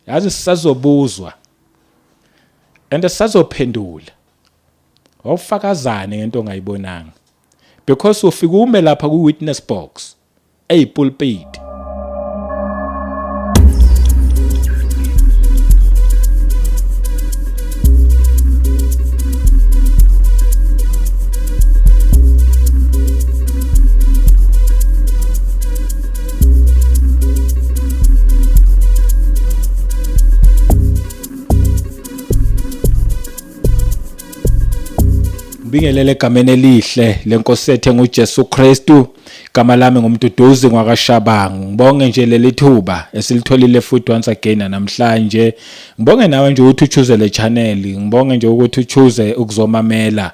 yazi sisazobuzwa and sisazophendula awufakazane ngento ongayibonanga because ufika ume lapha ku witness box pulpit. Bingelele egameni elihle lenkosi yethu nguJesu Kristu, igama lami ngumduduzi ngwakashabangu. Ngibonge nje leli thuba esilitholile futhi once again namhlanje. Ngibonge nawe nje ukuthi uchoose le channel, ngibonge nje ukuthi uchoose ukuzomamela.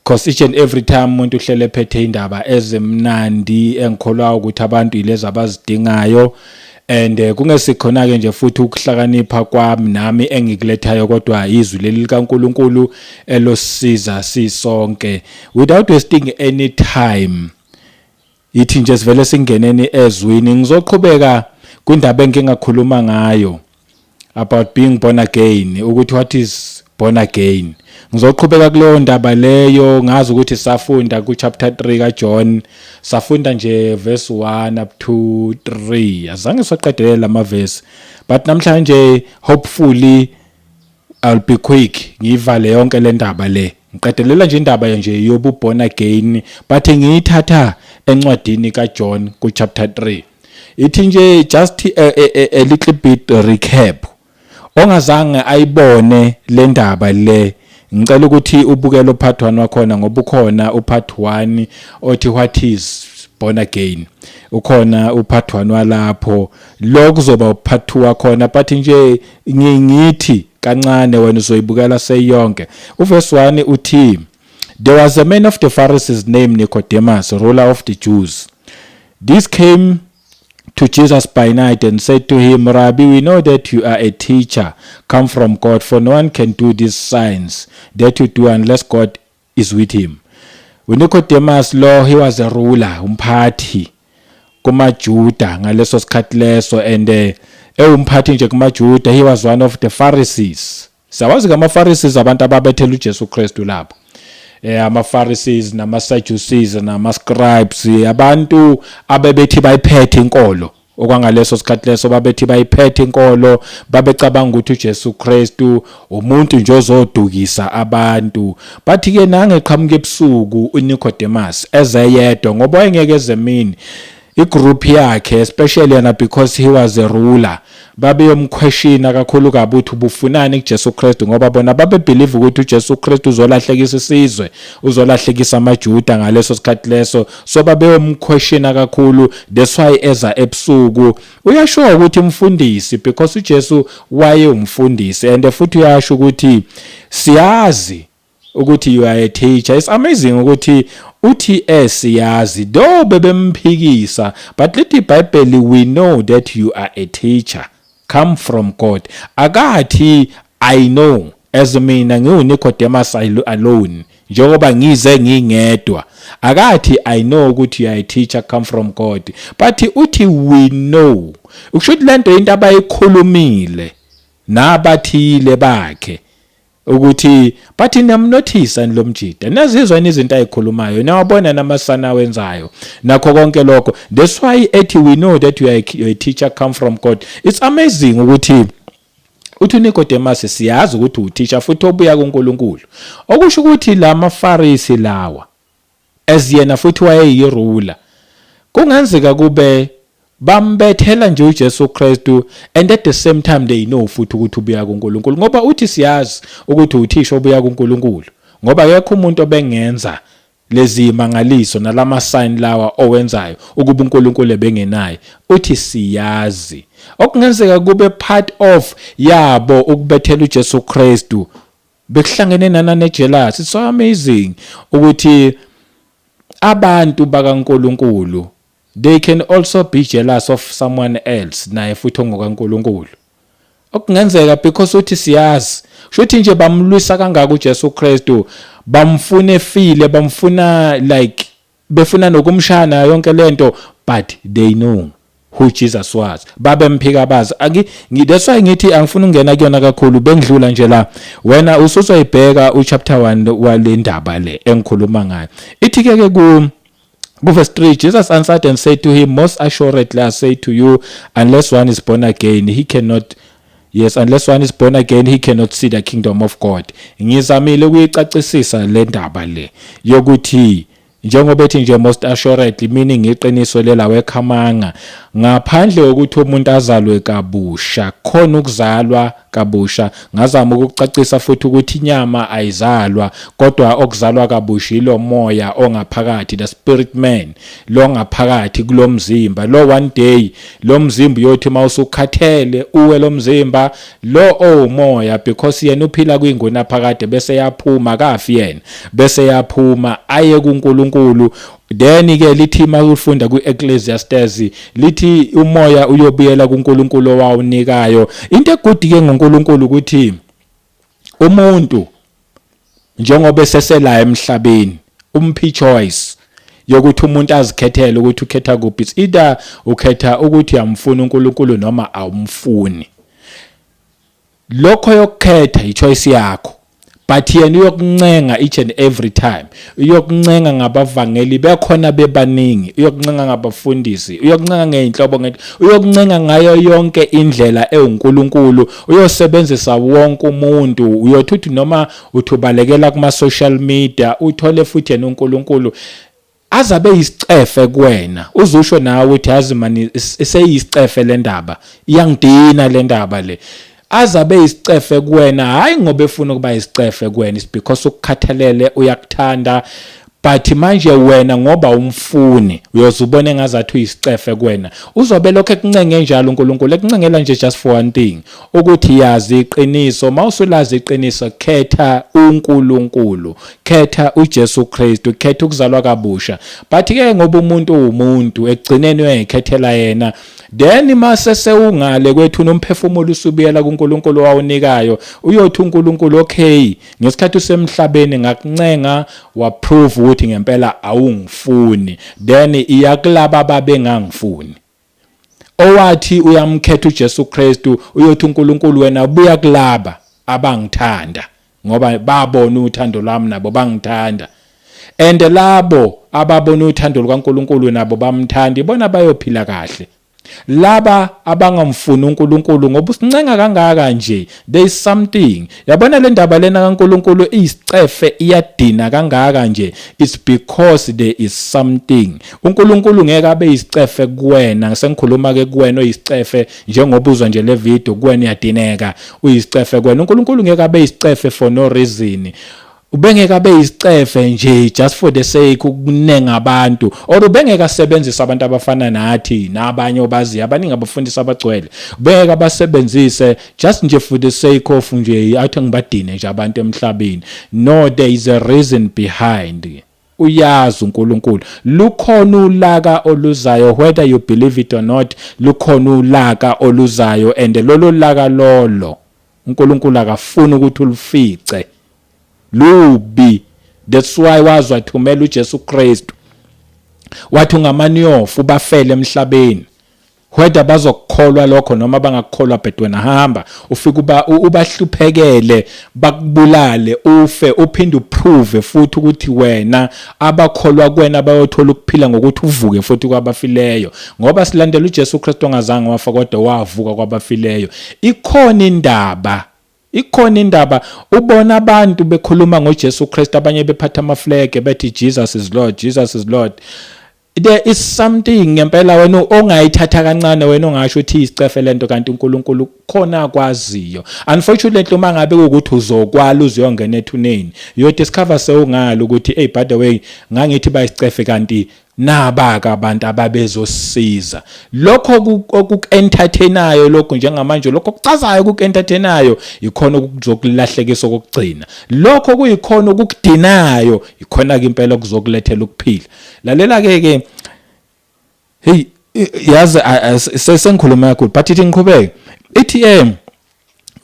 Because each and every time umuntu uhlele phethe indaba ezimnandi engikholwa ukuthi abantu ilezi abazidingayo. And kungesikhona ke nje futhi ukuhlakanipha kwami nami engikulethayo kodwa izwi leli likaNkuluNkulu elosiza sisonke. Without wasting any time, ithi nje sivele singeneni ezwini. Ngizoqhubeka kwindaba engingakhuluma ngayo about being born again, ukuthi what is born again. Ngizoqhubeka kuleyo ndaba leyo, ngazi ukuthi safunda ku chapter 3 ka John, safunda nje verse 1 up to 3. Azange soqedelela lama verse, but namhlanje hopefully I'll be quick ngivale yonke le ndaba le. Ngiqedelela nje indaba nje yobu born again, but ngiyithatha encwadini ka John ku chapter 3. Ithi nje just a little bit recap. Ongazange ayibone le ndaba le, ngicela ukuthi ubukele upart 1 wakhona ngoba ukhona upart 1 othi what is born again. Ukhona upart 1 walapho, lo kuzoba upart 2 wakhona, but nje ngithi kancane wena uzoyibukela seyonke. Uverse 1 uthi, there was a man of the Pharisees named Nicodemus, ruler of the Jews. This came to Jesus by night and said to him, Rabbi, we know that you are a teacher come from God, for no one can do these signs that you do unless God is with him. When Nicodemus, he was a ruler, umphathi kumaJuda ngaleso sikhathi leso, and umphathi nje kumaJuda, he was one of the Pharisees. Sawazi kama Pharisees abantu ababethela uJesu Kristu lapho. Ama-Pharisees nama-Sadducees nama-scribes, abantu abebethi bayiphethe inkolo okwangaleso sikhathi leso, babethi bayiphethe inkolo, babecabanga ukuthi uJesu Kristu umuntu nje ozodukisa abantu. Bathi ke nange qhamuke ebusuku uNicodemus ezeyedwa ngoba wayengeke ezemini igroup yakhe, especially yena because he was a ruler, babeyomquestiona kakhulu kabi ukuthi ubufunani kuJesu Kristu ngoba bona babebelieve ukuthi uJesu Kristu uzolahlekisa isizwe, uzolahlekisa amaJuda ngaleso sikhathi leso. So babeyomquestiona kakhulu, that's why eza ebusuku uyasho ukuthi umfundisi, because uJesu waye umfundisi, and futhi uyasho ukuthi siyazi ukuthi you are a teacher. It's amazing ukuthi uthi siyazi do bebemphikisa, but lithi iBhayibheli we know that you are a teacher come from God. Akathi I know as mina ngiuNicodemus alone njengoba ngize ngingedwa. Akathi I know ukuthi you are a teacher come from God, but uthi we know. Ukusho lento into abayikhulumile nabathile bakhe ukuthi bathi namnothisa lo mjida, nazizwa izinto ayikhulumayo, nawabona namasana wenzayo nakho konke lokho. That's why ethi we know that you are a teacher come from God. It's amazing ukuthi uthi Nicodemus siyazi ukuthi uteacher futhi obuya kuNkulunkulu, okusho ukuthi lama Pharisee lawa as yena futhi wayeyirula, kungenzeka kube bambethela nje uJesu Kristu, and at the same time they know futhi ukuthi ubuya kuNkulunkulu ngoba uthi siyazi ukuthi uthisha obuya kuNkulunkulu ngoba akekho umuntu obengenza lezi mangaliso nalama sign lawa owenzayo ukuba uNkulunkulu ebengenayo. Uthi siyazi okungenzeka kube part of yabo ukubethela uJesu Kristu bekuhlangene nana jealous. It's so amazing ukuthi abantu bakaNkulunkulu they can also be jealous of someone else naye futhi ongokaNkulunkulu. Okungenzeka because uthi siyazi shothi nje bamlwisa kangaka uJesu Kristu, bamfuna efile, bamfuna like befuna nokumshana yonke lento, but they know who Jesus was. Babemphika bazi. That's why ngithi angifuna ungena kuyona kakhulu bengidlula nje la. Wena usuzoyibheka uchapter 1 walendaba le engikhuluma ngayo. Ithi ke verse 3, Jesus answered and said to him, most assuredly I say to you, unless one is born again, he cannot see the kingdom of God. Ngizamile ukuyicacisisa le ndaba le yokuthi njengoba ethi nje most assuredly, meaning iqiniso lela wekhamanga, ngaphandle kokuthi umuntu azalwe kabusha, khona ukuzalwa kabusha. Ngazama ukucacisa futhi ukuthi inyama ayizalwa, kodwa okuzalwa kabusha ilo moya ongaphakathi, the spirit man, lo ngaphakathi kulomzimba. Lo one day lo mzimba uyothi mawusukhathele uwe lo mzimba lo moya, because yena uphila kwingona phakade bese yaphuma kafi yena, bese yaphuma aye kuNkulunkulu. Then ke lithi makufunda ku-Ecclesiastes lithi umoya uyobuyela kuNkulunkulu owawunikayo. Into egudi ke ngoNkulunkulu ukuthi umuntu njengoba esesela emhlabeni umphi choice yokuthi umuntu azikhethele ukuthi ukhetha kuphi. It's either ukhetha ukuthi uyamfuna uNkulunkulu noma awumfuni. Lokho yokukhetha ichoice yakho. But yena uyokuncenga each and every time. Uyokuncenga ngabavangeli bekhona bebaningi, uyokuncenga ngabafundisi, uyokuncenga ngeinhlobo uyokuncenga ngayo yonke indlela eUnkulunkulu, uyosebenzisa wonke umuntu. Uyothuthi noma uthubalekela kuma social media uthole futhi yena uNkulunkulu azabe isicefe kuwena. Uzusho nawe uthi yazi mani seyisicefe le ndaba, iyangidina le ndaba le. Azabe isicefe kuwena, hayi ngoba efuna ukuba isicefe kuwena, it's because ukukhathalele uyakuthanda. But manje wena ngoba umfuni uyozubona ngazathi uyisicefe kuwena, uzobe lokho ekuncenge njalo uNkulunkulu ekuncengela nje just for one thing, ukuthi yazi iqiniso. Mawusulazi iqiniso, khetha uNkulunkulu, khetha uJesu Kristu, khetha ukuzalwa kabusha. But ke ngoba umuntu umuntu ekugcineni uyayikhethela yena, then mase sewungale kwethu nomphefumulo usubiyela kuNkulunkulu owawunikayo, uyothi uNkulunkulu okay, ngesikhathi usemhlabeni ngakuncenga waprove ukuthi ngempela awungifuni, then iyakulaba babengangifuni. Owathi uyamkhetha uJesu Kristu, uyothi uNkulunkulu wena ubuya kulaba abangithanda ngoba babona uthando lwami nabo bangithanda. And labo ababona uthando lukaNkulunkulu nabo bamthanda, ibona bayophila kahle. Laba abangamfuni uNkulunkulu ngoba usincenga kangaka nje, there is something. Yabona le ndaba lena kaNkulunkulu isicefe iyadina kangaka nje, it's because there is something. uNkulunkulu ngeke abe isicefe kuwena, ngisengikhuluma ke kuwena oyisicefe njengoba uzwa nje le video, kuwena iyadineka uyisicefe kuwena. uNkulunkulu ngeke abe isicefe for no reason. Ubengeka beyisicefe nje just for the sake ukunenga abantu, or ubengeka sebenzisa abantu abafana nathi nabanye obazi abaningi abafundisi abagcwele. Ubengeka basebenzise just nje for the sake of nje athi ngibadine nje abantu emhlabeni. No, there is a reason behind. Uyazi uNkulunkulu lukhona ulaka oluzayo, whether you believe it or not, lukhona ulaka oluzayo, and lolo laka lolo uNkulunkulu akafuni ukuthi ulifice lubi. That's why wazwa thumela uJesu Kristu wathi ungamanyofu bafele emhlabeni, whether bazokukholwa lokho noma bangakukholwa, but wena hamba ufika ubahluphekele bakubulale ufe, uphinde uprove futhi ukuthi wena abakholwa kuwena bayothola ukuphila ngokuthi uvuke futhi kwabafileyo, ngoba silandela uJesu Kristu ongazange wafa kodwa wavuka kwabafileyo. Ikhona indaba ubona abantu bekhuluma ngoJesu Kristu, abanye bephatha amaflege bethi Jesus is Lord, Jesus is Lord. There is something ngempela wena ongayithatha kancane, wena ongasho ukuthi isicefe lento kanti uNkulunkulu khona akwaziyo. Unfortunately uma ngabe ukuthi uzokwala uziyongena ethuneni, uyothi discover sewungalo ukuthi hey by the way ngangithi bayisicefe kanti nabaka abantu ababezosiza. Lokho okuentertainayo lokho njengamanje, lokho kucazayo okuentertainayo ikhona ukuzokulahlekisa okugcina. Lokho kuyikhona ukukudinayo ikhona ke impela okuzokulethela ukuphila. Lalela ke hey yazi sesengikhuluma kakhulu, but ithi ngiqhubeke. Ithi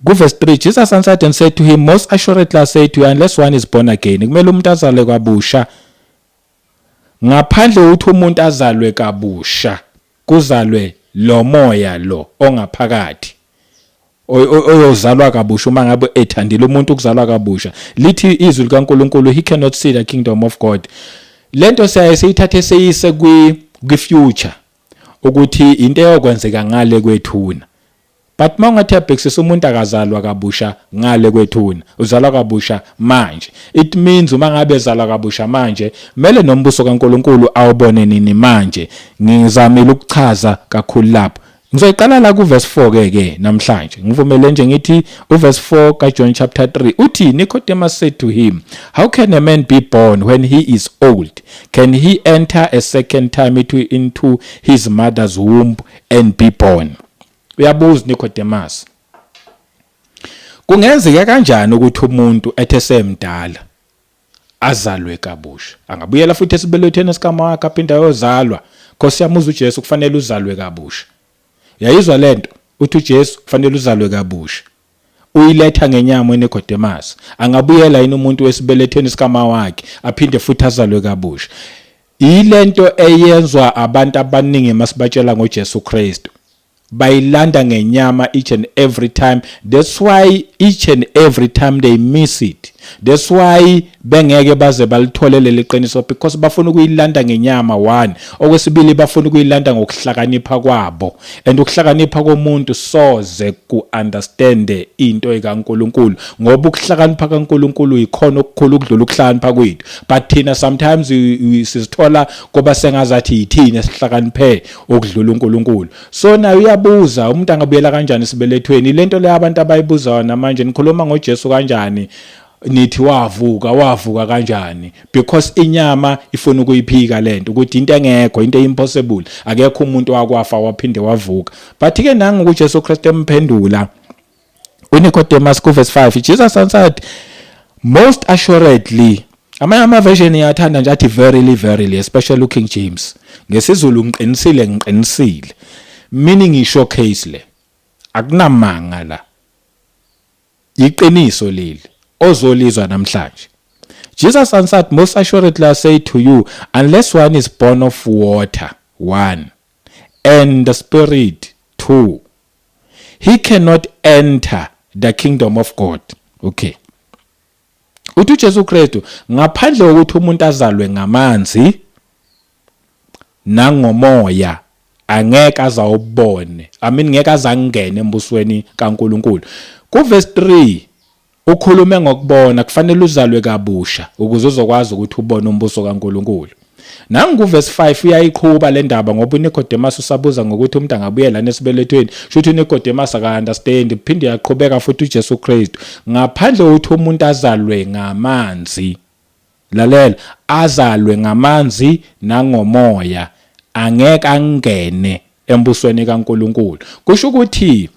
verse 3, Jesus answered and said to him, most assuredly I say to you, unless one is born again, kumele umuntu azalwe kabusha. Ngaphandle ukuthi umuntu azalwe kabusha, kuzalwe lo moya lo ongaphakathi oyozalwa kabusha uma ngabe ethandile umuntu ukuzalwa kabusha lithi izwi likaNkulunkulu he cannot see the kingdom of God. Lento siyayithathe seyise kwi-future ukuthi into eyokwenzeka ngale kwethuna. But mangathi abhekisisa umuntu akazalwa kabusha ngale kwethuna uzalwa kabusha manje, it means uma ngabe ezalwa kabusha manje kumele nombuso kaNkulunkulu awubone nini manje. Ngizamile ukuchaza kakhulu lapho. Ngizoyiqala la ku verse 4 ke namhlanje. Ngivumele nje ngithi u verse 4 ka John chapter 3 uthi Nicodemus said to him, how can a man be born when he is old? Can he enter a second time into his mother's womb and be born? Uyabuza Nicodemus, kungenzeka kanjani ukuthi umuntu ethesemdala azalwe kabusha? Angabuyela futhi esibelethweni sikama wakhe aphinda yozalwa. Nkosi yami uJesu kufanele uzalwe kabusha. Yayizwa lento uthi uJesu kufanele uzalwe kabusha. Uyiletha ngenyama uNicodemus. Angabuyela yini umuntu wesibelethweni sikama wakhe aphinde futhi azalwe kabusha? Ilento eyenzwa abantu abaningi masibatshela ngoJesu Kristu. Bayilanda ngenyama each and every time. That's why each and every time they miss it. That's why bengeke baze balitholele leqiniso because bafuna ukuyilanda ngenyama one. Okwesibili bafuna ukuyilanda ngokuhlakanipha kwabo. And ukuhlakanipha komuntu soze ku understand into ekaNkulunkulu ngoba ukuhlakanipha kaNkulunkulu ikhona okukhulu ukudlula ukuhlakanipha kwethu. But thina sometimes sizithola kuba sengazathi yithina esihlakaniphe ukudlula uNkulunkulu. So na uyabuza umuntu angabuyela kanjani sibelethweni? Lento le abantu abayibuzayo namanje nikhuluma ngoJesu kanjani? Nithi wavuka kanjani? Because inyama ifuna ukuyiphika lento ukuthi into engekho, into impossible, akekho umuntu wakwafa waphinde wavuka. But ke nangu kuJesu Kristu emphendula uNicodemus ku verse 5. Jesus answered, most assuredly. Ama version yathanda nje athi verily verily, especially King James. NgesiZulu ngiqinisile. Meaning isho case le. Akunamanga la. Iqiniso leli ozolizwa namhlanje. Jesus answered, most assuredly I say to you, unless one is born of water, 1, and the Spirit, 2, he cannot enter the kingdom of God. Okay. Uthi Jesu Kristu ngaphandle kokuthi umuntu azalwe ngamanzi nangomoya angeke azawubone. Ngeke azangene embusweni kaNkulunkulu. Ku verse 3 ukhulume ngokubona kufanele uzalwe kabusha ukuze uzokwazi ukuthi ubone umbuso kaNkulunkulu. Nangu verse 5 uyayiqhuba le ndaba ngoba uNicodemus usabuza ngokuthi umuntu angabuyela nesibelethweni. Shuthi uNicodemus aka understand phinde yaqhubeka futhi uJesu Kristu ngaphandle kokuthi umuntu azalwe ngamanzi. Lalela, azalwe ngamanzi nangomoya angeke angene embusweni kaNkulunkulu. Kusho ukuthi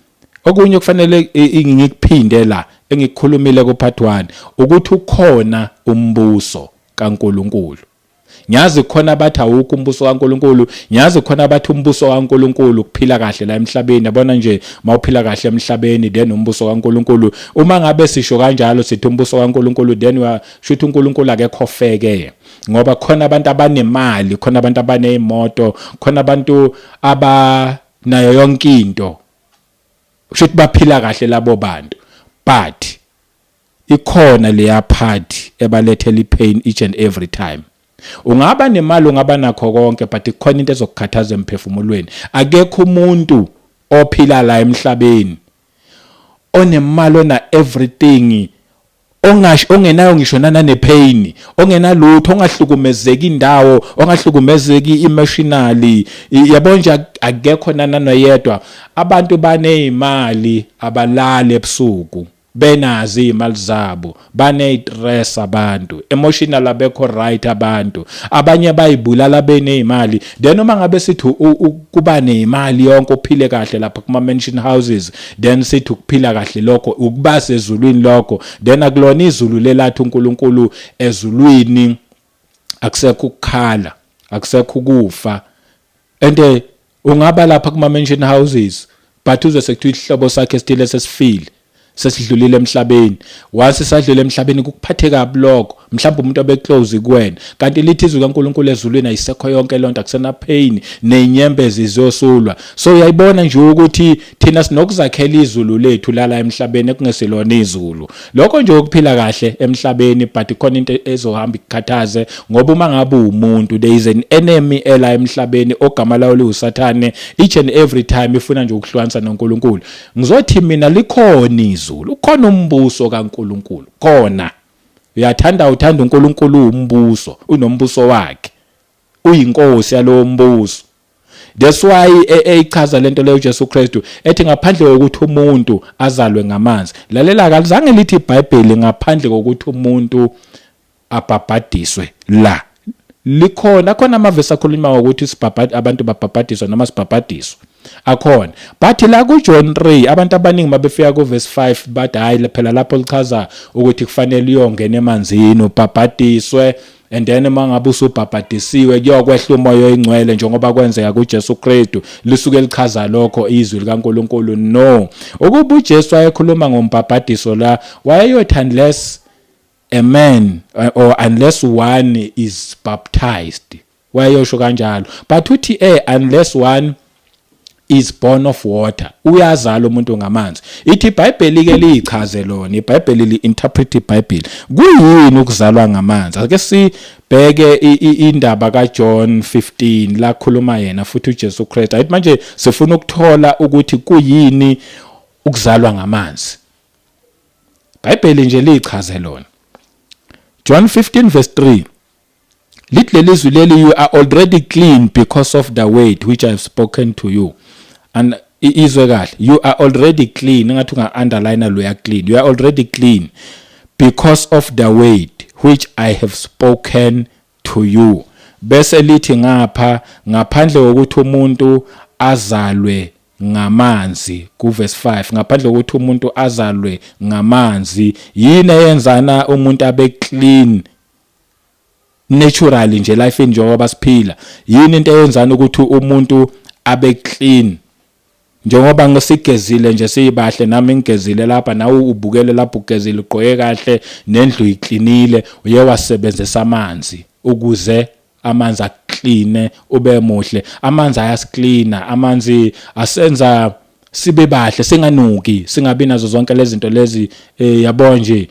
okunye kufanele ngikuphinde la engikukhulumile ku part 1 ukuthi ukhona umbuso kaNkulunkulu. Ngiyazi khona abathi awukho umbuso kaNkulunkulu, ngiyazi khona abathi umbuso kaNkulunkulu kuphila kahle la emhlabeni. Yabona nje mawuphila kahle emhlabeni then umbuso kaNkulunkulu. Uma ngabe sisho kanjalo sithi umbuso kaNkulunkulu then shuthi uNkulunkulu akekho feke. Ngoba khona abantu abanemali, khona abantu abanezimoto, khona abantu abanayo yonke into. Shuthi baphila kahle labo bantu. But ikhona leya part ebalethela ipain each and every time. Ungaba nemali ungaba nakho konke but ikhona into ezokukhathaza emphefumulweni. Akekho umuntu ophila la emhlabeni onemali ona everything ongenayo ngisho nepain, ongenalutho, ongahlukumezeki indawo, ongahlukumezeki emotionally. Yabona nje akekho nanoyedwa. Abantu banezimali abalali ebusuku benazi imali zabo, bane-stress abantu, emotional abekho right abantu, abanye bayibulala benezimali. Then uma ngabe sithi kuba nezimali yonke uphile kahle lapha kuma mansion houses, then sithi ukuphila kahle lokho ukuba sezulwini lokho, then akulona izulu lelathi uNkulunkulu ezulwini akusekho ukukhala, akusekho ukufa. And ungaba lapha kuma mansion houses but uze sekuthiwa ihlobo sakhe stile sesifile. sesidlulile emhlabeni. Once sadlule emhlabeni kukuphathe kabi lokho, mhlawumbe umuntu obeclose kuwena. Kanti lithi izwi kaNkulunkulu ezulwini ayisekho yonke lonto, akusena pain nezinyembezi ziyosulwa. So uyayibona nje ukuthi thina sinokuzakhela izulu lethu lala emhlabeni ekungesilona izulu. Lokho nje ukuphila kahle emhlabeni, but khona into ezohamba ikukhathaze ngoba uma ngabe umuntu there is an enemy ela emhlabeni ogama lawo liuSathane. Each and every time ifuna nje ukuhlukanisa noNkulunkulu. Ngizothi mina likhona izulu, ukhona umbuso kaNkulunkulu khona. Uthanda uNkulunkulu umbuso, unombuso wakhe, uyinkosi yalowo mbuso. That's why echaza lento leyo uJesu Kristu ethi ngaphandle kokuthi umuntu azalwe ngamanzi. Lalela kalizange lithi iBhayibheli ngaphandle kokuthi umuntu abhabhadiswe la. Likhona khona amavesi akhuluma ukuthi abantu babhabhadiswa noma sibhabhadiswa. Akhona. But la ku John 3 abantu abaningi mabefika ku verse 5 bathi hayi phela lapho lichaza ukuthi kufanele uyongena emanzini ubhabhadiswe and then mangabe usubhabhadisiwe kuyokwehla umoya oyingcwele njengoba kwenzeka kuJesu Kristu. Lisuke lichaza lokho izwi likaNkulunkulu. No. Ukuba uJesu ayekhuluma ngombhabhadiso la wayeyothi unless a man or unless one is baptized. Wayeyosho kanjalo. But uthi unless one is born of water, uyazala umuntu ngamanzi. Ithi iBhayibheli ke liyichaze lona, iBhayibheli li-interpret iBhayibheli. Kuyini ukuzalwa ngamanzi? Ake sibheke indaba kaJohn 15 la khuluma yena futhi uJesu Kristu. Ayithi manje sifuna ukuthola ukuthi kuyini ukuzalwa ngamanzi. iBhayibheli nje liyichaze lona. John 15 verse 3. Lithi lelizwi leli, you are already clean because of the word which I have spoken to you. And izwe kahle, you are already clean. Ngathi unga underline lo ya clean. You are already clean because of the word which I have spoken to you. Bese lithi ngapha ngaphandle kokuthi umuntu azalwe ngamanzi ku verse 5, ngaphandle kokuthi umuntu azalwe ngamanzi yini eyenzana umuntu abe clean naturally nje life njengoba siphila? Yini into eyenzana ukuthi umuntu abe clean? Njengoba ngosigezile nje siyibahle, nami ngigezile lapha, nawe ubukele lapho ugezile uqoye kahle nendlu iklinile, uye wasebenzisa amanzi ukuze amanzi akline ube muhle. Amanzi ayasiklina, amanzi asenza sibe bahle, singanuki, singabi nazo zonke lezi zinto lezi yabo nje.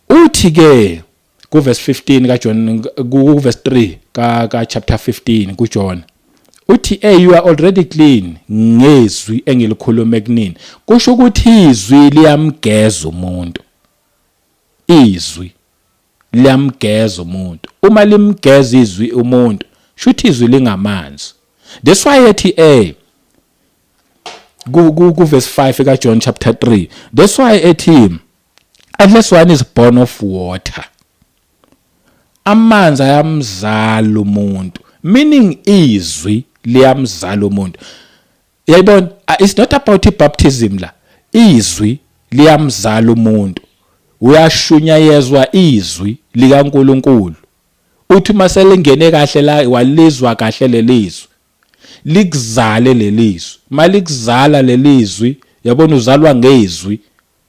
Uthi ke ku verse 15 ka John, ku verse 3 ka chapter 15 ku John, uthi you are already clean ngezwi engilikhuluma kunini. Kusho ukuthi izwi liyamgeza umuntu. Izwi liyamgeza umuntu. Uma limgeza izwi umuntu, shuthi izwi lingamanzi. That's why ethi ku verse 5 ka John chapter 3. That's why ethi unless one is born of water, amanzi ayamzala umuntu, meaning izwi liyamzala umuntu. Yayibona, it's not about baptism la. Izwi liyamzala umuntu. Uyashunyayezwa izwi likaNkulunkulu. Uthi maselingene kahle la walizwa kahle lelizwi, likuzale lelizwi. Malikuzala lelizwi, yabona uzalwa ngezwi,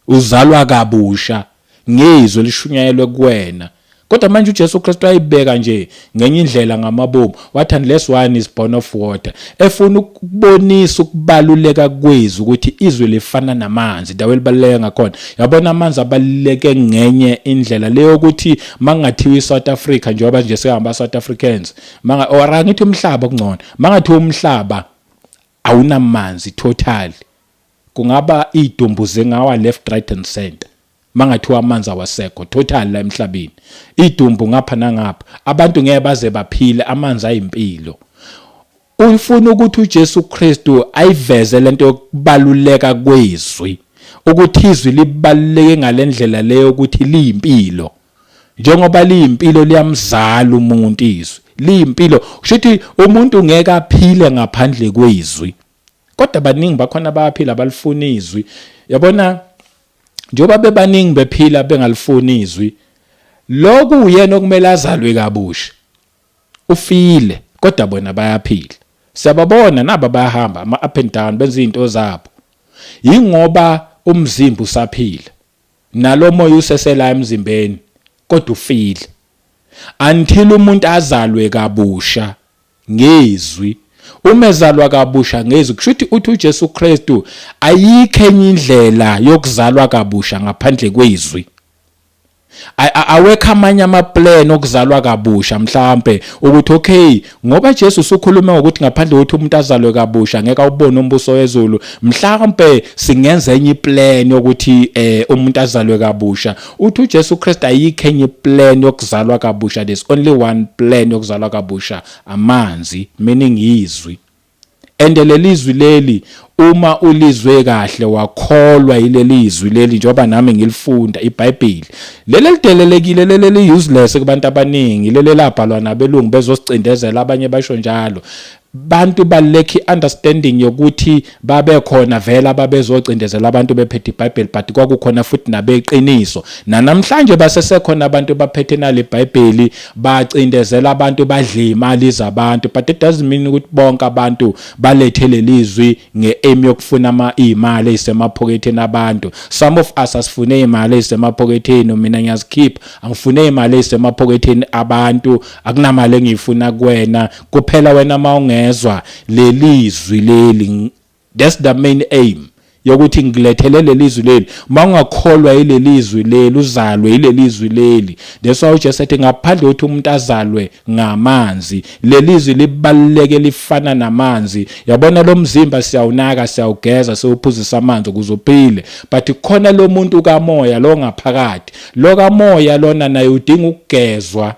uzalwa kabusha ngezwi lishunyayelwe kuwena. Kodwa manje uJesu Kristu ayibeka nje ngenye indlela ngamabomu, wathi unless one is born of water. Efuna ukubonisa ukubaluleka kwezwi ukuthi izwi lifana namanzi, dawe libaluleke ngakhona. Yabona amanzi abaluleke ngenye indlela leyo ukuthi mangathiwa iSouth Africa njengoba nje sihamba South Africans, ora ngithi umhlaba kungcono, mangathiwa umhlaba awunamanzi totally, kungaba idumbu zengawa left right and center. Mangathiwa amanzi awasekho total la emhlabeni, idumbu ngapha nangapha, abantu ngeke baze baphile, amanzi ayimpilo. Ufuna ukuthi uJesu Kristu ayiveze lento yokubaluleka kwezwi, ukuthi izwi libaluleke ngalendlela leyo ukuthi liyimpilo. Njengoba liyimpilo liyamzala umuntu izwi, liyimpilo. Kushuthi umuntu ngeke aphile ngaphandle kwezwi. Kodwa baningi bakhona abaphila abalifuna izwi. Yabona, njoba bebaningi bephila bengalifuni izwi, lokhu uyena okumele azalwe kabusha. Ufile, kodwa bona bayaphila. Siyababona naba bayahamba ama up and down benza izinto zabo. Yingoba umzimba usaphila nalo moya usesela emzimbeni kodwa ufile until umuntu azalwe kabusha ngezwi. Uma ezalwa kabusha ngezwi kushuthi uthi uJesu Kristu ayikho enye indlela yokuzalwa kabusha ngaphandle kwezwi. Awekho amanye amaplan okuzalwa kabusha mhlambe ukuthi okay ngoba Jesu usukhuluma ukuthi ngaphandle kokuthi umuntu azalwe kabusha ngeke awubone umbuso wezulu, mhlambe singenza enye iplan yokuthi umuntu azalwe kabusha. Uthi uJesu Kristu ayikho enye plan yokuzalwa kabusha, there's only one plan yokuzalwa kabusha, amanzi, meaning izwi. And lelizwi leli uma ulizwe kahle wakholwa ileli izwi leli njengoba nami ngilifunda iBhayibheli leli lidelelekile, leli useless kubantu abaningi, leli labhalwa nabelungu bezosicindezela, abanye basho njalo. Bantu balekhi understanding yokuthi babe khona vela ababezocindezela abantu bephethe iBhayibheli, but kwakukhona futhi nabeqiniso. Namhlanje basesekhona abantu baphethe nale iBhayibheli bacindezela abantu badla imali zabantu, but it doesn't mean ukuthi bonke abantu balethe lelizwi ngeaim yokufuna imali ezisemaphoketheni abantu. Some of us asifune imali ezisemaphoketheni, mina ngiyazikhipha, angifune imali ezisemaphoketheni abantu, akunamali engiyifuna kuwena, kuphela wena mawunge ezwa lelizwi leli. That's the main aim yokuthi ngilethele lelizwi leli. Mawungakholwa ilelizwi leli uzalwe ilelizwi leli. That's why uJesu ethi ngaphandle kokuthi umuntu azalwe ngamanzi, lelizwi libaluleke lifana namanzi. Yabona lo mzimba siyawunaka, siyawugeza, siwuphuzisa amanzi ukuze uphile, but khona lo muntu kamoya lo ngaphakathi, lo kamoya lona naye udinga ukugezwa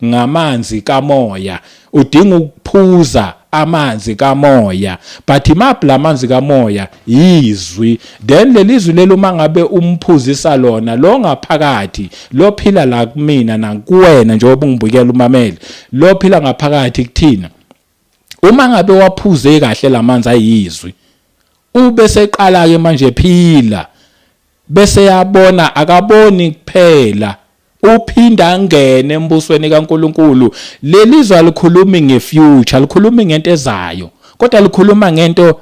ngamanzi kamoya, udinga ukuphuza amanzi kamoya, but imaphi lamanzi kamoya? Izwi. Then lelizwi leli uma ngabe umphuzisa lona lo ngaphakathi, lo phila la kumina nakuwena njengoba ungibukela umameli, lo phila ngaphakathi kuthina. Uma ngabe waphuze kahle lamanzi ayizwi, ube seqala ke manje phila, bese yabona, akaboni kuphela, uphinda angene embusweni kaNkulunkulu. Lelizwi alikhulumi ngefuture, alikhulumi ngento ezayo, kodwa likhuluma ngento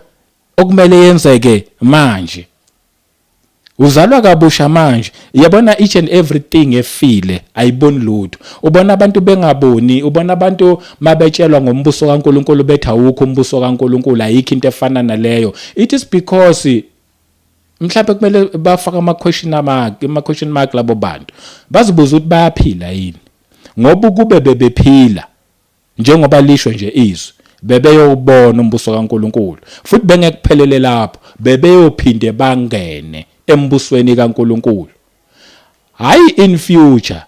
okumele yenzeke manje. Uzalwa kabusha manje. Yabona each and everything efile ayiboni lutho. Ubona abantu bengaboni, ubona abantu mabetshelwa ngombuso kaNkulunkulu bethi awukho umbuso kaNkulunkulu, ayikho into efana naleyo. It is because mhlawumbe kumele bafaka ama-question mark labo bantu, bazibuza ukuthi bayaphila yini. Ngoba kube bebephila njengoba lisho nje izwi, bebeyobona umbuso kaNkulunkulu, futhi bengekuphelele lapho, bebeyophinde bangene embusweni kaNkulunkulu. Hayi in future.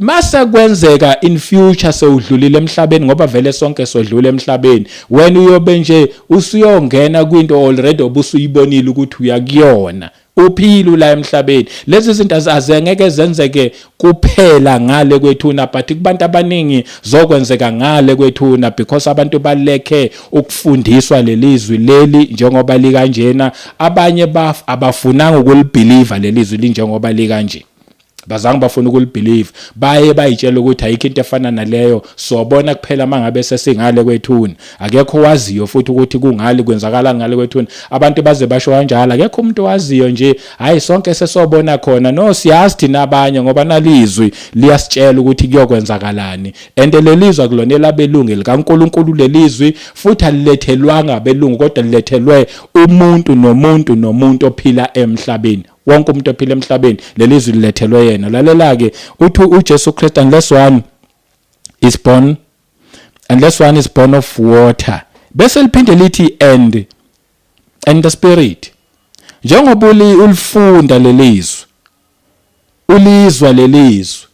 Mase kwenzeka in future sewudlulile emhlabeni, ngoba vele sonke sodlula emhlabeni, wena uyobe nje usuyongena kwinto already obusuyibonile ukuthi uyakuyona, uphila la emhlabeni. Lezi zinto azengeke zenzeke kuphela ngale kwethuna, but kubantu abaningi zokwenzeka ngale kwethuna because abantu balekhe ukufundiswa lelizwi leli njengoba likanjena. Abanye abafunanga ukulibelieve lelizwi linjengoba likanje, bazange bafuna ukulibelieve, baye bayitshela ukuthi ayikho into efana naleyo, sobona kuphela mangabe sesingale kwethuna. Akekho waziyo futhi ukuthi kungale kwenzakala ngale kwethuna. Abantu baze basho kanjalo, akekho umuntu waziyo nje, hayi sonke sesobona khona. No, siyazi thina abanye ngoba nalizwi liyasitshela ukuthi kuyokwenzakalani. And lelizwi akulonela abelungu likaNkulunkulu lelizwi, futhi alilethelwanga abelungu kodwa lilethelwe umuntu nomuntu ophila emhlabeni. Wonke umuntu ophila emhlabeni lelizwi lilethelwe yena. Lalela-ke uthi uJesu Kristu, unless one is born of water, bese liphinde lithi and the spirit. Njengoba ulifunda lelizwi, ulizwa lelizwi,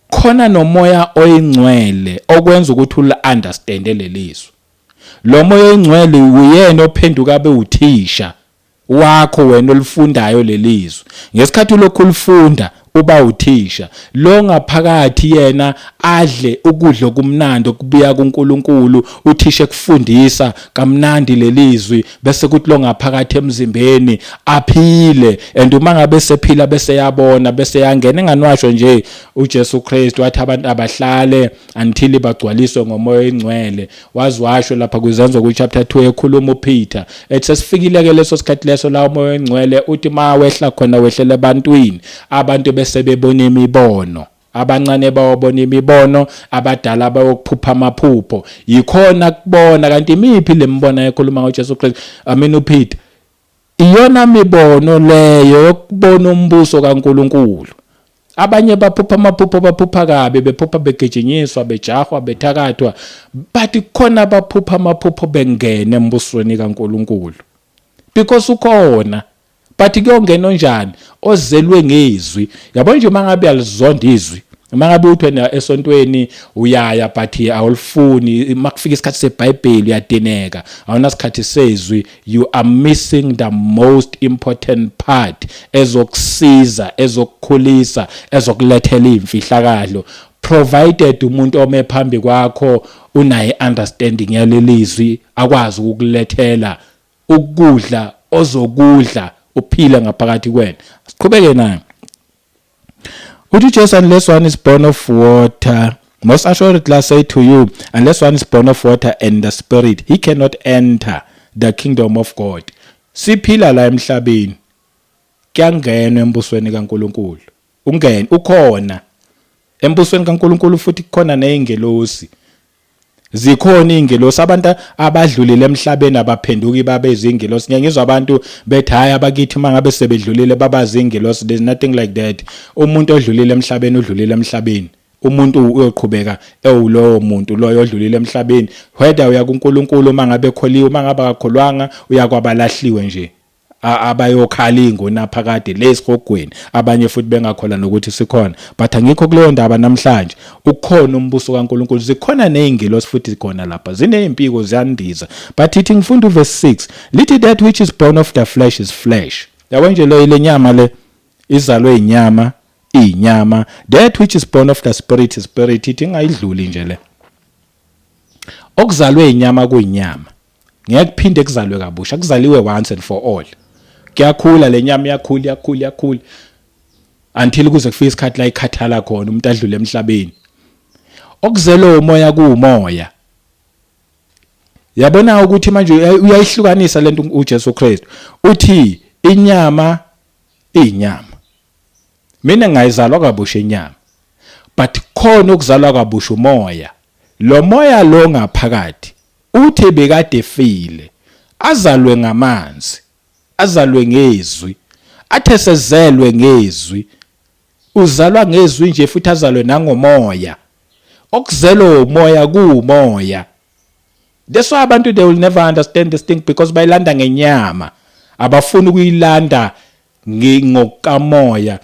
khona nomoya oyingcwele okwenza ukuthi uli-understand lelizwi. Lo moya oyingcwele uyena ophenduka abe uthisha wakho wena olifundayo lelizwi. Ngesikhathi lokhu ulifunda uba uthisha lo ngaphakathi yena adle ukudla okumnandi okubuya kuNkulunkulu uthisha ekufundisa kamnandi lelizwi bese kuthi lo ngaphakathi emzimbeni aphile and uma ngabe sephila bese yabona bese yangena enganwasho nje uJesu Kristu wathi abantu abahlale until bagcwaliswe ngomoya oyingcwele wazwasho lapha kwizenzo ku chapter 2 ekhuluma uPeter ethi sesifikile ke leso sikhathi leso la umoya oyingcwele uthi mawehla khona wehlele ebantwini abantu bese bebona imibono abancane bawabona imibono abadala bayokuphupha amaphupho yikhona kubona kanti imiphi lembono ekhuluma ngoJesu Kristu amina uPeter iyona mibono leyo yokubona umbuso kaNkuluNkulu abanye baphupha amaphupho baphupha kabe bephupha begejinyiswa bejahwa bethakathwa but khona baphupha amaphupho bengene embusweni kaNkuluNkulu because ukhona but kuyongena njani ozelwe ngezwi yabo nje mangabe alizonda izwi mangabe uthwena esontweni uyaya but awulifuni makufika isikhathi seBhayibheli uyadeneka awuna isikhathi sezwi you are missing the most important part ezokusiza ezokukhulisa ezokulethela imfihlakalo provided umuntu ome phambi kwakho unayi understanding yalelizwi akwazi ukukulethela ukudla ozokudla uphile ngaphakathi kwena siqhubeke nayo uthi Jesus unless one is born of water most assuredly I say to you unless one is born of water and the spirit he cannot enter the kingdom of God siphila la emhlabeni kuyangena embusweni kaNkuluNkulu ungena ukhona embusweni kaNkuluNkulu futhi kukhona nezingelosi zikhona ingelosi abantu abadlulile emhlabeni abaphenduki babe izingelosi ngiyangizwa abantu bethi hayi abakithi mangabe sebedlulile baba izingelosi there's nothing like that umuntu odlulile emhlabeni udlulile emhlabeni umuntu uyoqhubeka ewulowo muntu loyo odlulile emhlabeni whether uya kuNkulunkulu mangabe ekholiwe mangabe akakholwanga uyakwabalahliwe nje abayokhala ingonaphakade lesihogweni abanye futhi bengakhola nokuthi sikhona but angikho kuleyo ndaba namhlanje ukhona umbuso kaNkuluNkulu zikhona nezingelosi futhi khona lapha zinempiko ziyandiza but ithi ngifunda uverse 6 lithi that which is born of the flesh is flesh yabo nje lo ile nyama le izalwe inyama inyama that which is born of the spirit is spirit ithi ngayidluli nje le okuzalwe inyama kuyinyama ngeke kuphinde kuzalwe kabusha kuzaliwe once and for all kuyakhula lenyama yakhula until kuze kufike isikhathi la ikhathala khona umuntu adlule emhlabeni okuzelwe umoya kuumoya yabona ukuthi manje uyayihlukanisa lento uJesu Kristu uthi inyama mina ngayizalwa kabusha inyama but khona ukuzalwa kabusha umoya lo moya lo ngaphakathi uthi bekade efile azalwe ngamanzi azalwe ngezwi athe sezelwe ngezwi uzalwa ngezwi nje futhi azalwe nangomoya okuzelwe umoya kuumoya that's why abantu they will never understand this thing because bayilanda ngenyama abafuni ukuyilanda ngokamoya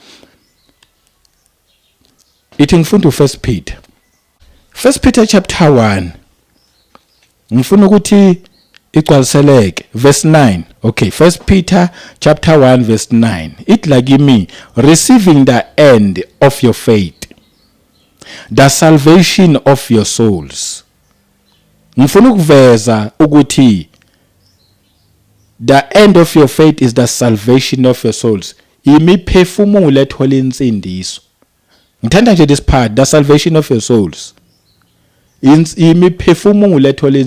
ithi ngifunda uFirst Peter chapter 1 ngifuna ukuthi igcwaliseleke verse 9 okay First Peter chapter 1 verse 9 it like me receiving the end of your faith the salvation of your souls ngifuna ukuveza ukuthi the end of your faith is the salvation of your souls imiphefumulo ethola insindiso ngithanda nje this part the salvation of your souls imiphefumulo ethola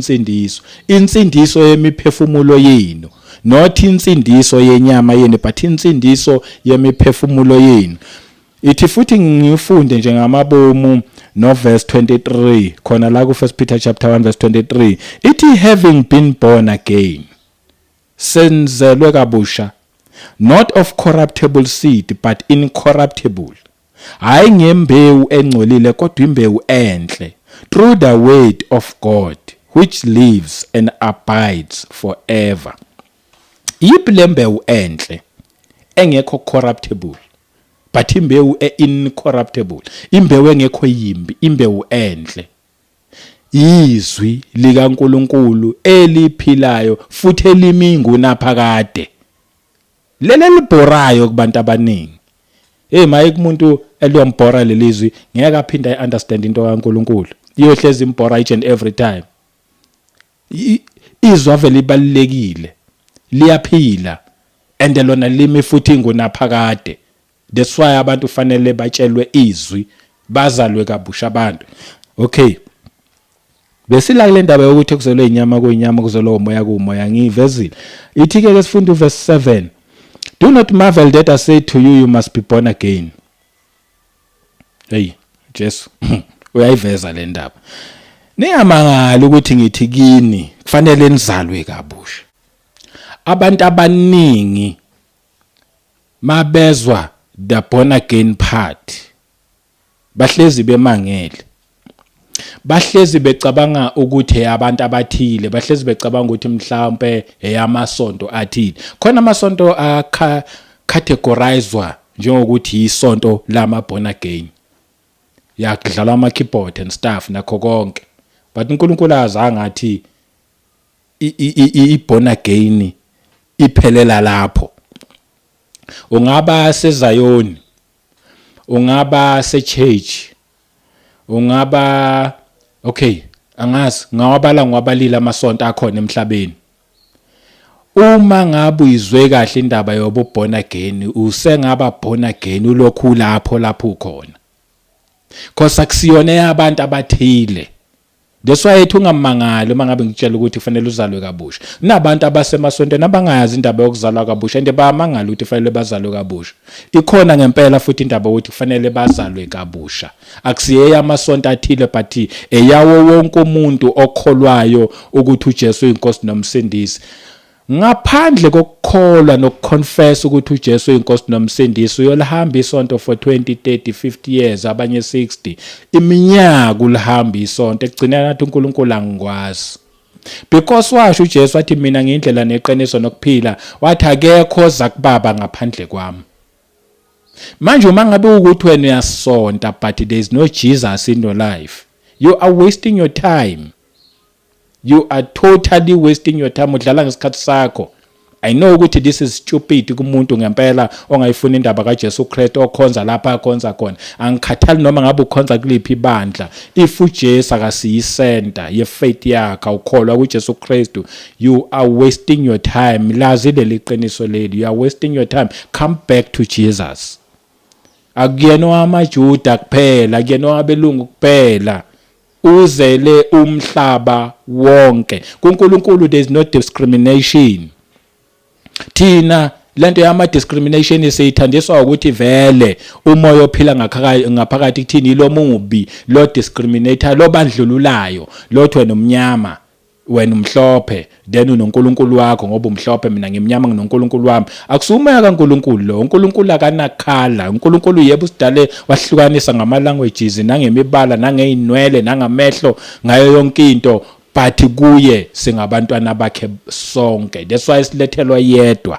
insindiso yemiphefumulo yenu not insindiso yenyama yenu but insindiso yemiphefumulo yenu ithi futhi ngifunde nje ngamabomu no verse 23 khona la ku First Peter chapter 1 verse 23 ithi having been born again senzelwe kabusha not of corruptible seed but incorruptible hayi ngembewu engcolile kodwa imbewu enhle through the word of God which lives and abides forever imbewu enhle engekho corruptible but imbewu incorruptible imbewu engekho yimbi imbewu enhle izwi likaNkuluNkulu eliphilayo futhi elimingu naphakade lele libhorayo kubantu abaningi maye kumuntu eliyombhora lelizwi ngeke aphinda understand into kaNkuluNkulu. Iyohlezi imbhora each and every time. Izwa vele libalekile. Liyaphila. And lona limi futhi ngunaphakade. That's why abantu fanele batshelwe izwi, bazalwe kabusha abantu. Okay. Besila kule ndaba yokuthi kuzelwe inyama kuyinyama kuzelwe umoya kumoya ngiyivezile. Ithi ke sifunda verse 7. Do not marvel that I say to you, you must be born again. Hey, Jesu. Uyayiveza le ndaba. Ningamangala ukuthi ngithi kini kufanele nizalwe kabusha. Abantu abaningi mabezwa the born again part bahlezi bemangele. Bahlezi becabanga ukuthi abantu abathile, bahlezi becabanga ukuthi mhlawumbe eyamasonto athile. Khona amasonto categorizedwa njengokuthi isonto lama born again. Yakudlala ama keyboard and stuff nakho konke. But uNkulunkulu azange athi I born again iphelela lapho. Ungaba seZayoni, ungaba sechurch, ungaba angazi ngawabala ngwabalila amasonto akhona emhlabeni. Uma ngabe uyizwe kahle indaba yobu born again, usengaba born again ulokhu lapho ukhona. Because akusiyona abantu abathile. That's why ethi ungamangali uma ngabe ngitshela ukuthi kufanele uzalwe kabusha. Nabantu abasemasontweni abangayazi indaba yokuzalwa kabusha ende bayamangala ukuthi kufanele bazalwe kabusha. Ikhona ngempela futhi indaba ukuthi kufanele bazalwe kabusha. Akusiye amasonto athile but eyawo wonke umuntu okholwayo ukuthi uJesu uyinkosi nomsindisi. Ngaphandle kokukholwa nokuconfess ukuthi uJesu uyinkosi nomsindisi uyolahamba isonto for 20, 30, 50 years abanye 60 iminyaka ulahamba isonto ekugcineni nathi uNkulunkulu angikwazi. Because washo uJesu wathi mina ngiyindlela neqiniso nokuphila, wathi akekho oza kubaba ngaphandle kwami. Manje uma ngabe ukuthi wena uyasonta but there is no Jesus in your life, you are wasting your time. You are totally wasting your time udlala ngesikhathi sakho. I know ukuthi this is stupid kumuntu ngempela ongayifuna indaba kaJesu Kristu okhonza lapha akhonza khona. Angikhathali noma ngabe ukhonza kuliphi ibandla. If uJesu akasiyisenta yefaith yakhe ukholwa kuJesu Kristu, you are wasting your time. Lazi leli qiniso leli, you are wasting your time. Come back to Jesus. Akuyena amaJuda kuphela, akuyena abelungu kuphela. Uzele umhlaba wonke. KuNkulunkulu there is no discrimination. Thina lento yama discrimination iseyithandiswa ukuthi vele umoya ophila ngaphakathi kuthini lo mubi, lo discriminator, lo bandlululayo, lo wena umnyama, wena umhlophe, then uNkulunkulu wakho ngoba umhlophe mina ngimnyama nginoNkulunkulu wami. Akusumeka kaNkulunkulu lo. uNkulunkulu akanakhala. uNkulunkulu yebo usidale wahlukanisa ngama languages nangemibala nangeinwele nangamehlo ngayo yonke into, but kuye singabantwana bakhe sonke. That's why silethelwa yedwa.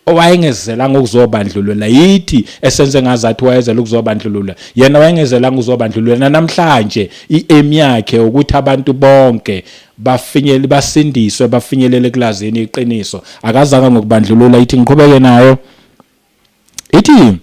Owayengezelanga ukuzobandlulula yithi esenze ngazathi wayezela ukuzobandlulula. Yena wayengezelanga ukuzobandlulula. Namhlanje iaim yakhe ukuthi abantu bonke bafinyele basindiswe bafinyelele kulazini iqiniso. Akazanga ngokubandlulula. Ithi ngiqhubeke nayo. Ithi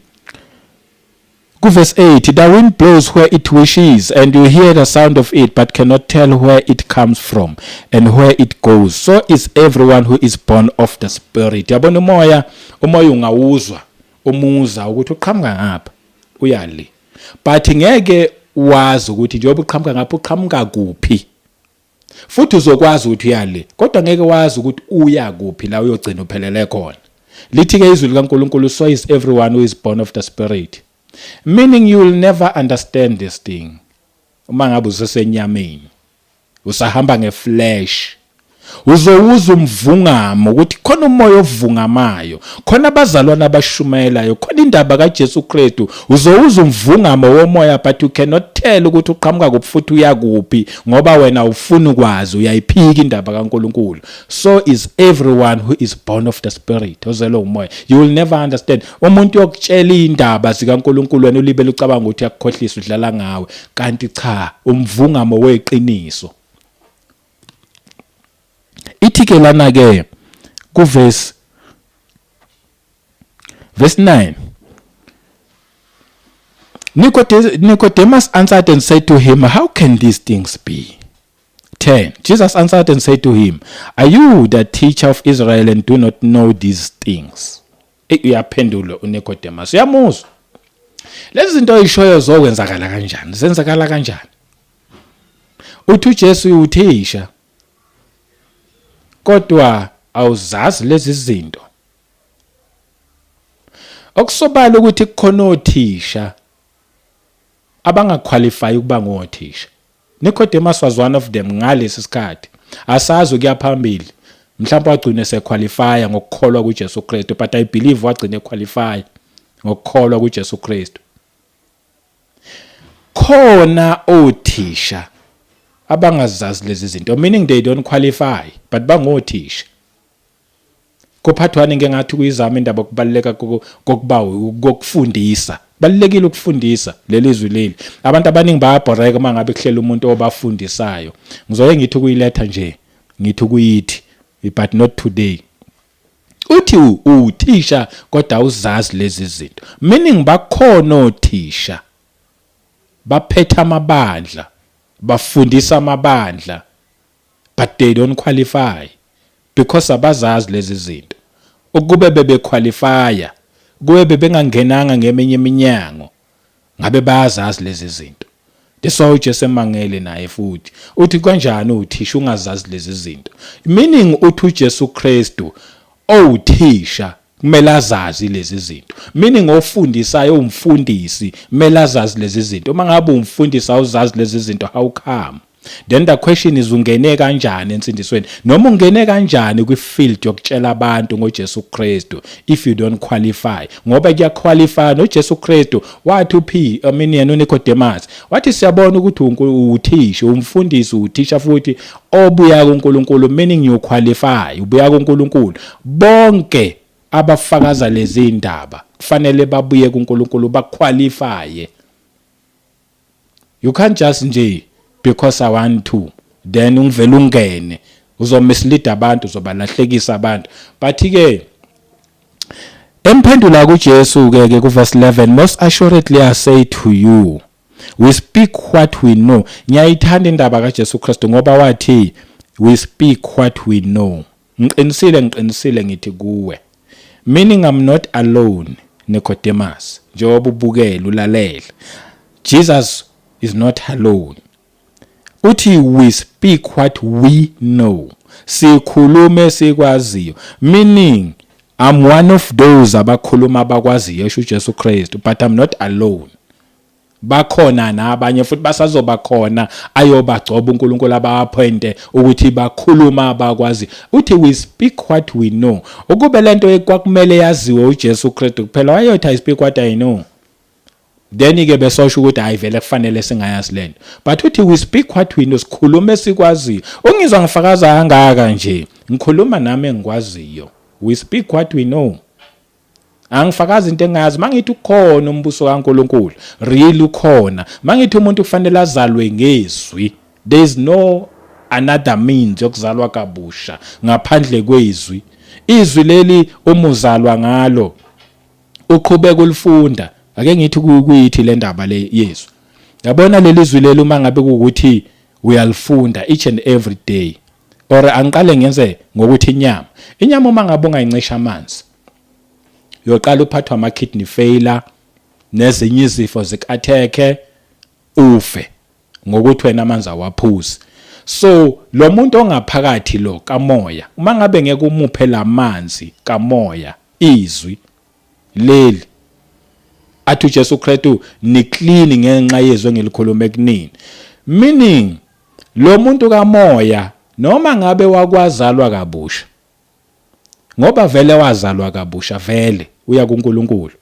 verse 8, the wind blows where it wishes, and you hear the sound of it, but cannot tell where it comes from and where it goes. So is everyone who is born of the Spirit. Yabona umoya ungawuzwa, umuza ukuthi uqhamuka ngapha, uyali. But ngeke wazi ukuthi njengoba uqhamuka ngapha uqhamuka kuphi. Futhi uzokwazi ukuthi uyali, kodwa ngeke wazi ukuthi uya kuphi la uyogcina uphelele khona. Lithi ke izwi likaNkulunkulu, so is everyone who is born of the Spirit. Meaning you will never understand this thing. Uma ngabe usesenyameni, usahamba ngeflesh, uzowuza umvungamo ukuthi khona umoya ovungamayo, khona abazalwana abashumayelayo, khona indaba kaJesu Kristu. Uzowuza umvungamo womoya but you cannot tell ukuthi uqhamuka kuphi futhi uya kuphi ngoba wena ufuna ukwazi, uyayiphika indaba kaNkulunkulu. So is everyone who is born of the Spirit. Ozelo umoya. You will never understand. Umuntu yokutshela indaba zikaNkulunkulu wena ulibele ucabanga ukuthi yakukhohlisa udlala ngawe, kanti cha, umvungamo weqiniso. Ithi ke lana ke ku verse 9, Nicodemus answered and said to him, how can these things be? 10. Jesus answered and said to him, are you the teacher of Israel and do not know these things? Uyaphendula uNicodemus. Uyamuzwa. Lezi zinto oyishoyo zokwenzakala kanjani? Zenzakala kanjani? Uthi uJesu uthisha. Kodwa awuzazi lezi zinto. Okusobala ukuthi kukhona othisha abangaqualify ukuba ngothisha. Nicodemus was one of them ngalesi sikhathi. Asazi ukuya phambili. Mhlawumbe wagcina sequalify ngokukholwa kuJesu Kristu, but I believe wagcina equalify ngokukholwa kuJesu Kristu. Khona othisha abangazazi lezi zinto, meaning they don't qualify, but bangothisha. Kuphathwane ngengathi kuyizama indaba okubaleka kokuba ukufundisa. Balekile ukufundisa lelizwi leli. Abantu abaningi bayabhoreka mangabe kuhlela umuntu obafundisayo. Ngizoye ngithi kuyiletha nje, ngithi kuyithi, but not today. Uthi uthisha kodwa uzazi lezi zinto. Meaning bakhona othisha. Baphetha amabandla, bafundisa amabandla, but they don't qualify because abazazi lezi zinto. Ukube bebequalifya, kube bebengangenanga ngeminye iminyango, ngabe bayazazi lezi zinto. Deso uJesu emangele naye futhi. Uthi kanjani uthisha ungazazi lezi zinto? Meaning uthi uJesu Kristu owuthisha kumele azazi lezi zinto. Meaning ofundisayo umfundisi kumele azazi lezi zinto. Uma ngabe umfundisi awuzazi lezi zinto, how come? Then the question is, ungene kanjani ensindisweni? Noma ungene kanjani kwifield yokutshela abantu ngoJesu Kristu if you don't qualify? Ngoba kuyaqualify noJesu Kristu wathi yena uNicodemus wathi siyabona ukuthi uthisha, umfundisi uthisha futhi obuya kuNkulunkulu, meaning you qualify, ubuya kuNkulunkulu. Bonke abafakaza lezi indaba kufanele babuye kuNkulunkulu, baqualify. You can't just nje because I want to, then ungivela ungene uzomislead abantu, uzobalahlekisa abantu. But ke emphendula kuJesu ke ku verse 11, most assuredly I say to you, we speak what we know. Ngiyayithanda indaba kaJesu Kristu ngoba wathi we speak what we know. Ngiqinisile ngithi kuwe, meaning I'm not alone. Nicodemus, njengoba ubukela ulalela, Jesus is not alone. Uthi we speak what we know. Sikhulume sikwaziyo, meaning I'm one of those abakhuluma abakwaziyo esho uJesu Kristu, but I'm not alone. Bakhona nabanye futhi basazoba khona ayobagcoba uNkulunkulu abaappointe ukuthi bakhuluma abakwazi. Uthi we speak what we know. Ukube lento ekwakumele yaziwe uJesu Kristu kuphela wayothi I speak what I know. Then ke besosho ukuthi ayivele kufanele singayazi lento. But uthi we speak what we know, sikhulume sikwaziyo. Ungizwa ngifakaza kangaka nje, ngikhuluma nami engikwaziyo. We speak what we know. Angifakaza into engayazi. Mangithi ukhona umbuso kaNkulunkulu, really ukhona. Mangithi umuntu kufanele azalwe ngezwi. There is no another means yokuzalwa kabusha ngaphandle kwezwi. Izwi leli umuzalwa ngalo uqhubeka ulifunda. Ake ngithi kuyithi le ndaba le Yesu. Yabona leli zwi leli uma ngabe ukuthi uyalifunda each and every day. Or angiqale ngenze ngokuthi inyama uma ngabe ungayincisha amanzi, uyoqala uphathwa ama kidney failure nezinye izifo zikatheke ufe ngokuthi wena amanzi awaphuzi. So lo muntu ongaphakathi lo kamoya, uma ngabe ngeke umuphe lamanzi kamoya, izwi leli athi uJesu Kristu ni clean ngenxa yezwe ngilikhulume kunini, meaning lo muntu kamoya noma ngabe wakwazalwa kabusha, ngoba vele wazalwa kabusha, vele uya kuNkulunkulu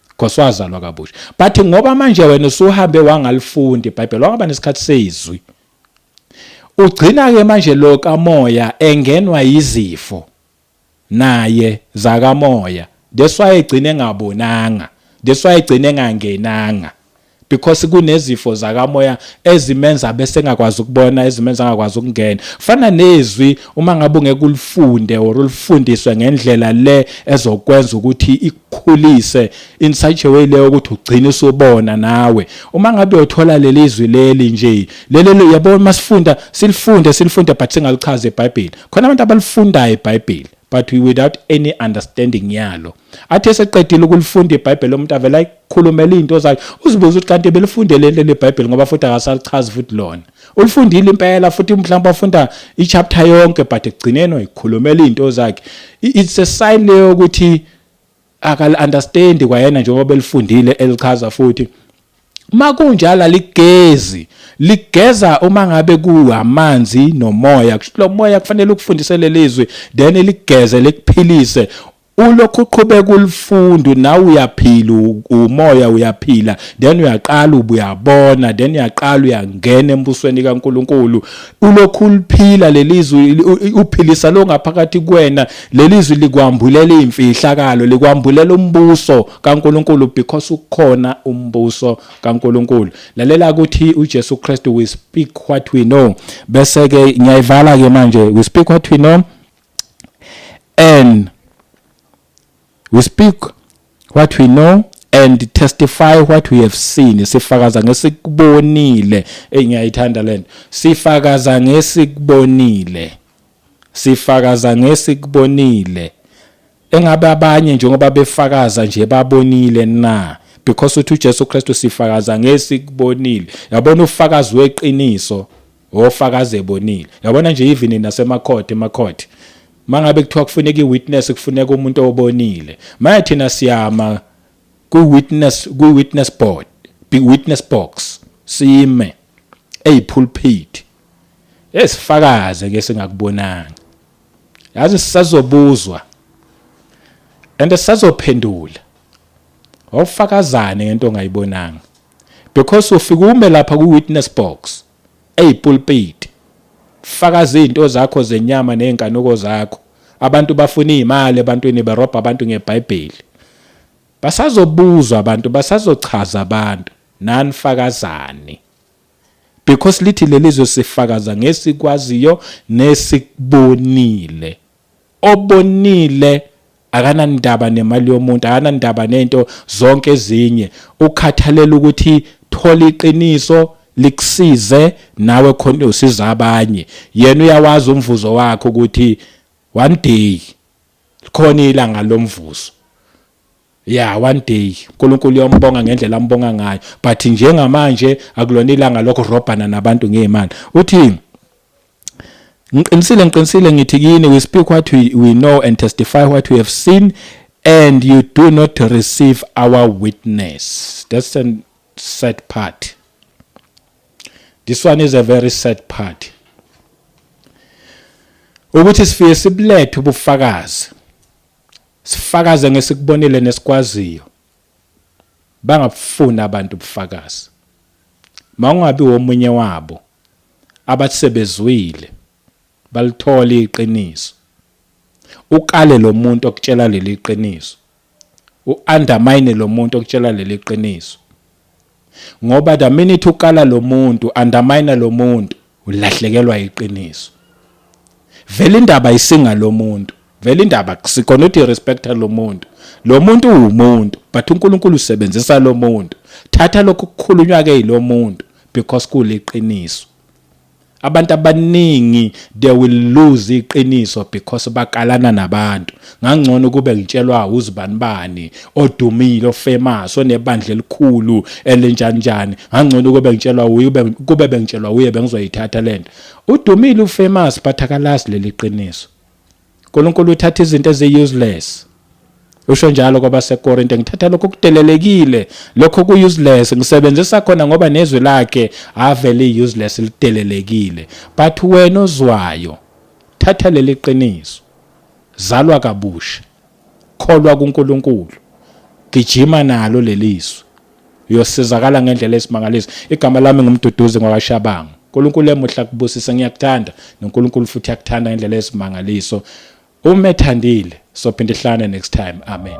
because wazalwa kabusha. But ngoba manje wena usuhambe wangalifundi iBhayibheli, wangaba nesikhathi sezwi, ugcina ke manje lo kamoya engenwa izifo naye zakamoya. That's why egcine ngabonanga, that's why egcine ngangenanga, because kunezifo zakamoya ezimenza bese engakwazi ukubona, ezimenza angakwazi ukungena. Fana nezwi uma ngabe ungeke ulifunde or ulifundiswe ngendlela le ezokwenza ukuthi ikukhulise in such a way le ukuthi ugcine usubona nawe. Uma ngabe uyothola leli zwi leli nje lelo yabona masifunda silifunde but singalichaza eBhayibheli. Khona abantu abalifundayo eBhayibheli but without any understanding yalo. Athi eseqedile ukulifunda iBhayibheli umuntu avela ayikhulumela into zakhe uzibuza ukuthi kanti belifunde leli leBhayibheli ngoba futhi akasalichazi futhi lona. Ulifundile impela futhi mhlawumbe afunda ichapter yonke but egcineni uyikhulumela into zakhe. It's a sign leyo ukuthi akal understand kwayena njengoba elifundile elichaza futhi. Makunjalo ligeza uma ngabe kuamanzi nomoya. Lo moya kufanele ukufundisele lizwi then ligeze likuphilise. Ulokhu uqhubeka ulifundo nawe uyaphila, umoya uyaphila, then uyaqala ubuyabona, then uyaqala uyangena embusweni kaNkuluNkulu. Ulokhu uliphila lelizwi uphilisa lo ngaphakathi kuwena. Lelizwi likwambulela imfihlakalo, likwambulela umbuso kaNkuluNkulu because ukhona umbuso kaNkuluNkulu. Lalela ukuthi uJesu Kristu we speak what we know. Bese ke ngiyayivala ke manje we speak what we know and we speak what we know and testify what we have seen. Sifakaza ngesikubonile. Ngiyayithanda lento. Sifakaza ngesikubonile. Sifakaza ngesikubonile. Engabe abanye njengoba befakaza nje babonile na because uthi uJesu Kristu sifakaza ngesikubonile. Yabona ufakazi weqiniso ofakaze ebonile. Yabona nje even emakhoti mangabe kuthiwa kufuneka iwitness kufuneka umuntu obonile. Manje thina siyama ku-witness board, big witness box sime pulpit esifakaze ke singakubonanga. Yazi sisazobuzwa and sisazophendula awufakazane ngento ongayibonanga because ufika ume lapha ku-witness box pulpit fakaza izinto zakho zenyama nenkanuko zakho. Abantu bafuna imali, abantweni berobha abantu ngeBhayibheli. Basazobuzwa abantu, basazochaza abantu nanifakazane. Because lithi lelizwe sifakaza ngesikwaziyo nesikubonile. Obonile akanandaba nemali yomuntu, akanandaba nento zonke ezinye. Ukhathalela ukuthi thola iqiniso likusize nawe khona usiza abanye. Yena uyawazi umvuzo wakho ukuthi one day khona ilanga lomvuzo. One day uNkulunkulu uyombonga ngendlela ambonga ngayo but njengamanje akulona ilanga lokurobhana nabantu ngeimali. Uthi ngiqinisile ngithi kini we speak what we know and testify what we have seen and you do not receive our witness. That's the sad part. This one is a very sad part. Ukuthi sifike sibulethe ubufakazi. Sifakaze ngesikubonile nesikwaziyo. Bangafuna abantu ubufakazi. Mangabe womunye wabo abatsebezwile balithola iqiniso. Ukale lo muntu okutshela leli qiniso. Undermine lo muntu okutshela leli qiniso. Ngoba the minute ukala lo muntu undermine lo muntu ulahlekelwa iqiniso. Vele indaba isinga lo muntu. Vele indaba kusikona uthi respect lo muntu. Lo muntu umuntu but uNkulunkulu usebenzisa lo muntu. Thatha lokho kukhulunywa ke lo muntu because kuliqiniso. Abantu abaningi they will lose iqiniso because bakalana nabantu. Ngangcono kube ngitshelwa uzibani odumile ofamous onebandla elikhulu elenjanjani. Ngangcono kube ngitshelwa kube bengitshelwa uye bengizoyithatha lento. Udumile ufamous but akalazi leli qiniso. uNkulunkulu uthatha izinto ezi-useless. Usho njalo kwabaseKorinte ngithatha lokho kudelelekile, lokho ku-useless ngisebenzisa khona ngoba nezwi lakhe avele useless lidelelekile. But wena ozwayo thatha leli qiniso. Zalwa kabusha. Kholwa kuNkulunkulu. Gijima nalo lelizwi. Uyosizakala ngendlela esimangaliso. Igama lami ngumduduzi ngwakashabanga. uNkulunkulu emuhla kubusisa ngiyakuthanda noNkulunkulu futhi yakuthanda ngendlela esimangaliso. Umethandile sophinde hlane next time. Amen.